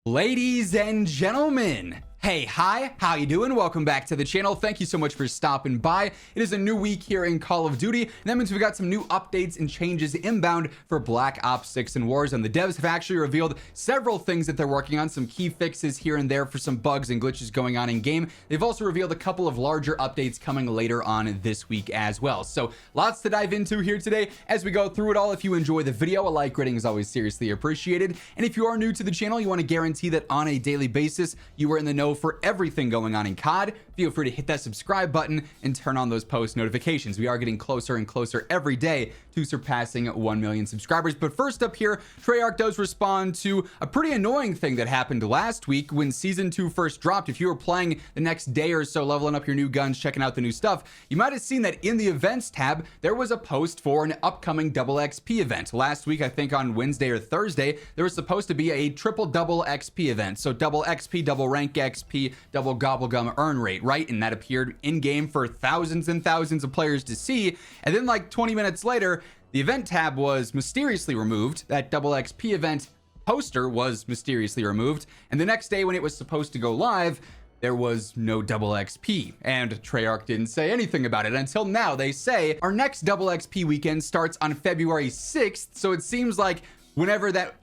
Ladies and gentlemen, hey, hi, how you doing? Welcome back to the channel. Thank you so much for stopping by. It is a new week here in Call of Duty, and that means we got some new updates and changes inbound for Black Ops 6 and Warzone. The devs have actually revealed several things that they're working on, some key fixes here and there for some bugs and glitches going on in game. They've also revealed a couple of larger updates coming later on this week as well. So lots to dive into here today as we go through it all. If you enjoy the video, a like rating is always seriously appreciated. And if you are new to the channel, you want to guarantee that on a daily basis, you are in the know for everything going on in COD, feel free to hit that subscribe button and turn on those post notifications. We are getting closer and closer every day to surpassing 1 million subscribers. But first up here, Treyarch does respond to a pretty annoying thing that happened last week when Season 2 first dropped. If you were playing the next day or so, leveling up your new guns, checking out the new stuff, you might have seen that in the events tab, there was a post for an upcoming double XP event. Last week, I think on Wednesday or Thursday, there was supposed to be a triple double XP event. So double XP, double rank XP, double gobblegum earn rate, right? And that appeared in game for thousands and thousands of players to see. And then like 20 minutes later, the event tab was mysteriously removed. That double XP event poster was mysteriously removed. And the next day when it was supposed to go live, there was no double XP, and Treyarch didn't say anything about it until now. They say our next double XP weekend starts on February 6th. So it seems like whenever that,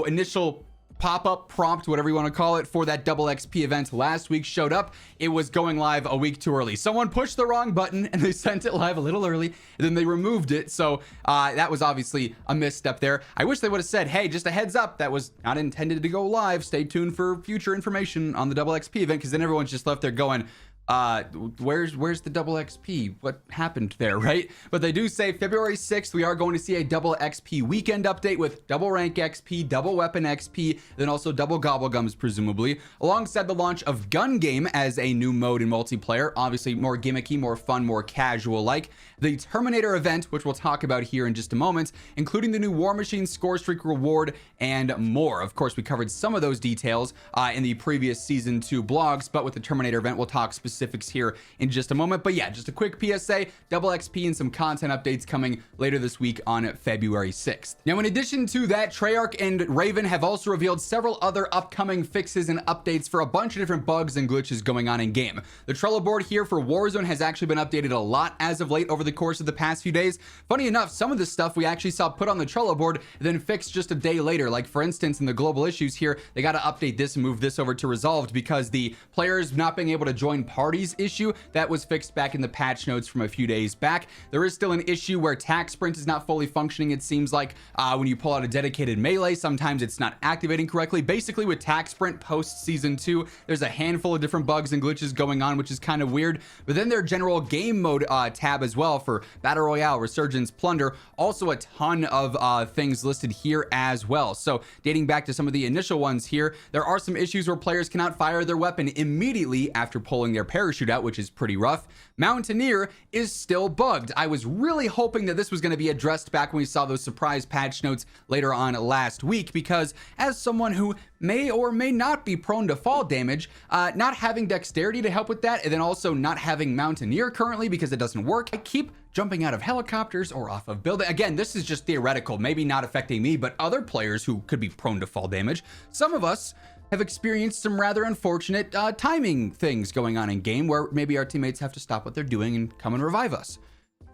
initial pop-up prompt, whatever you want to call it, for that double XP event last week showed up, it was going live a week too early. Someone pushed the wrong button and they sent it live a little early, and then they removed it. So that was obviously a misstep there. I wish they would have said, hey, just a heads up, that was not intended to go live. Stay tuned for future information on the double XP event, because then everyone's just left there going, where's the double XP? What happened there, right? But they do say February 6th, we are going to see a double XP weekend update with double rank XP, double weapon XP, then also double gobblegums, presumably, alongside the launch of Gun Game as a new mode in multiplayer. Obviously more gimmicky, more fun, more casual like. The Terminator event, which we'll talk about here in just a moment, including the new War Machine score streak reward and more. Of course, we covered some of those details in the previous Season 2 blogs, but with the Terminator event, we'll talk specifics here in just a moment. But yeah, just a quick PSA, double XP and some content updates coming later this week on February 6th. Now, in addition to that, Treyarch and Raven have also revealed several other upcoming fixes and updates for a bunch of different bugs and glitches going on in game. The Trello board here for Warzone has actually been updated a lot as of late over the course of the past few days. Funny enough, some of the stuff we actually saw put on the Trello board then fixed just a day later. Like for instance, in the global issues here, they got to update this and move this over to resolved because the players not being able to join parties issue that was fixed back in the patch notes from a few days back. There is still an issue where tac sprint is not fully functioning. It seems like when you pull out a dedicated melee, sometimes it's not activating correctly. Basically with tac sprint post Season 2, there's a handful of different bugs and glitches going on, which is kind of weird. But then their general game mode tab as well for Battle Royale, Resurgence, Plunder, also a ton of things listed here as well. So dating back to some of the initial ones here, there are some issues where players cannot fire their weapon immediately after pulling their parachute out, which is pretty rough. Mountaineer is still bugged. I was really hoping that this was going to be addressed back when we saw those surprise patch notes later on last week, because as someone who may or may not be prone to fall damage, not having dexterity to help with that, and then also not having Mountaineer currently because it doesn't work, I keep jumping out of helicopters or off of buildings. Again, this is just theoretical, maybe not affecting me, but other players who could be prone to fall damage. Some of us have experienced some rather unfortunate timing things going on in game where maybe our teammates have to stop what they're doing and come and revive us.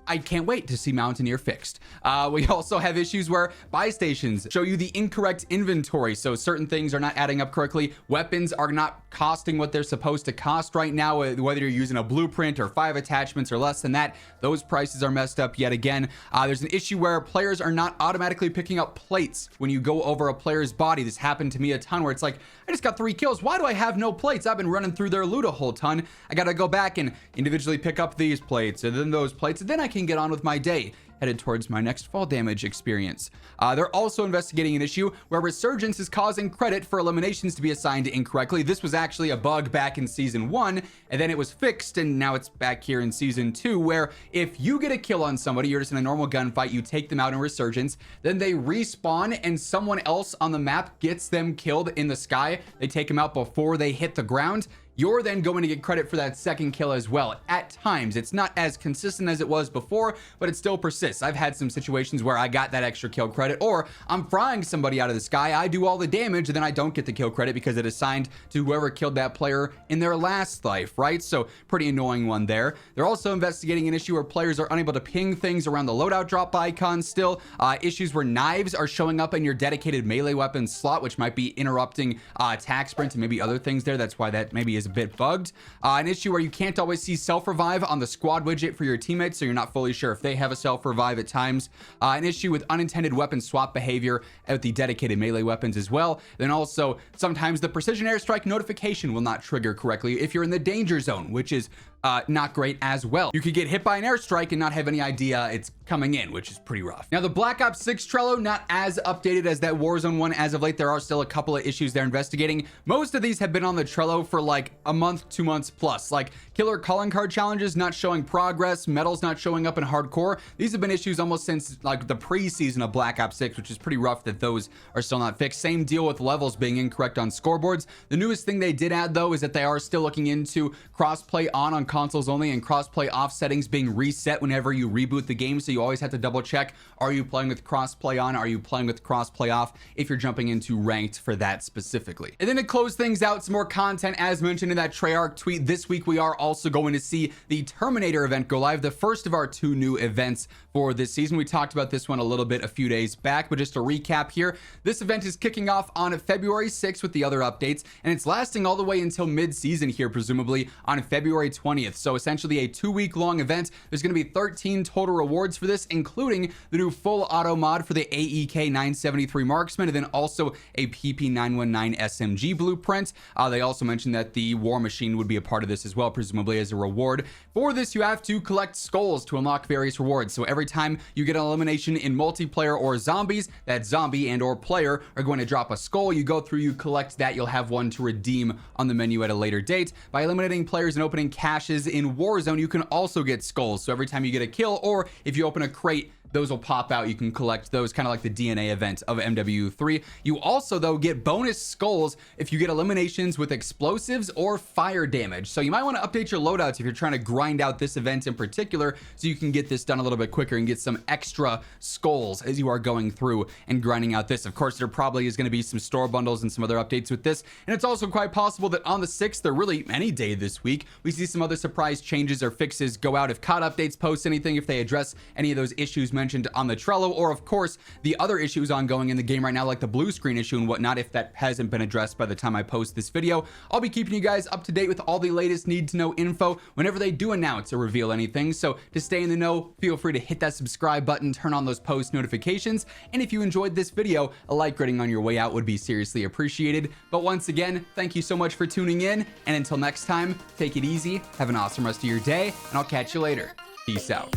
I can't wait to see Mountaineer fixed. We also have issues where buy stations show you the incorrect inventory, so certain things are not adding up correctly. Weapons are not costing what they're supposed to cost right now, whether you're using a blueprint or 5 attachments or less than that. Those prices are messed up yet again. There's an issue where players are not automatically picking up plates when you go over a player's body. This happened to me a ton where it's like, I just got 3 kills. Why do I have no plates? I've been running through their loot a whole ton. I gotta go back and individually pick up these plates and then those plates, and then I can get on with my day, headed towards my next fall damage experience. They're also investigating an issue where Resurgence is causing credit for eliminations to be assigned incorrectly. This was actually a bug back in Season 1, and then it was fixed, and now it's back here in Season 2, where if you get a kill on somebody, you're just in a normal gunfight, you take them out in Resurgence, then they respawn, and someone else on the map gets them killed in the sky. They take them out before they hit the ground. you're then going to get credit for that second kill as well. At times, it's not as consistent as it was before, but it still persists. I've had some situations where I got that extra kill credit, or I'm frying somebody out of the sky, I do all the damage, and then I don't get the kill credit because it is assigned to whoever killed that player in their last life, right? So pretty annoying one there. They're also investigating an issue where players are unable to ping things around the loadout drop icon still. Issues where knives are showing up in your dedicated melee weapon slot, which might be interrupting attack sprint and maybe other things there. That's why that maybe is a bit bugged. An issue where you can't always see self-revive on the squad widget for your teammates, so you're not fully sure if they have a self-revive at times. An issue with unintended weapon swap behavior at the dedicated melee weapons as well. Then also, sometimes the precision airstrike notification will not trigger correctly if you're in the danger zone, which is not great as well. You could get hit by an airstrike and not have any idea it's coming in, which is pretty rough. Now, the Black Ops 6 Trello, not as updated as that Warzone one as of late. There are still a couple of issues they're investigating. Most of these have been on the Trello for like a month, 2 months plus, like killer calling card challenges not showing progress, medals not showing up in hardcore. These have been issues almost since like the pre-season of Black Ops 6, which is pretty rough that those are still not fixed. Same deal with levels being incorrect on scoreboards. The newest thing they did add though is that they are still looking into crossplay on consoles only and crossplay off settings being reset whenever you reboot the game. So you always have to double check, are you playing with crossplay on? Are you playing with crossplay off if you're jumping into ranked for that specifically? And then to close things out, some more content as mentioned in that Treyarch tweet. This week we are also going to see the Terminator event go live, the first of our 2 new events for this season. We talked about this one a little bit a few days back, but just to recap here, this event is kicking off on February 6th with the other updates, and it's lasting all the way until mid-season here, presumably on February 20th. So essentially a 2-week-long event. There's going to be 13 total rewards for this, including the new full auto mod for the AEK 973 Marksman, and then also a PP919 SMG blueprint. They also mentioned that the War Machine would be a part of this as well, presumably as a reward. For this, you have to collect skulls to unlock various rewards. So every time you get an elimination in multiplayer or zombies, that zombie and or player are going to drop a skull. You go through, you collect that, you'll have one to redeem on the menu at a later date. By eliminating players and opening caches in Warzone, you can also get skulls. So every time you get a kill, or if you open a crate, those will pop out. You can collect those, kind of like the DNA event of MW3. You also, though, get bonus skulls if you get eliminations with explosives or fire damage. So you might want to update your loadouts if you're trying to grind out this event in particular, so you can get this done a little bit quicker and get some extra skulls as you are going through and grinding out this. Of course, there probably is going to be some store bundles and some other updates with this. And it's also quite possible that on the 6th, or really any day this week, we see some other surprise changes or fixes go out. If COD updates post anything, if they address any of those issues mentioned on the Trello, or of course the other issues ongoing in the game right now, like the blue screen issue and whatnot, if that hasn't been addressed by the time I post this video. I'll be keeping you guys up to date with all the latest need to know info whenever they do announce or reveal anything. So to stay in the know, feel free to hit that subscribe button, turn on those post notifications, and if you enjoyed this video, a like rating on your way out would be seriously appreciated. But once again, thank you so much for tuning in, and until next time, take it easy, have an awesome rest of your day, and I'll catch you later. Peace out.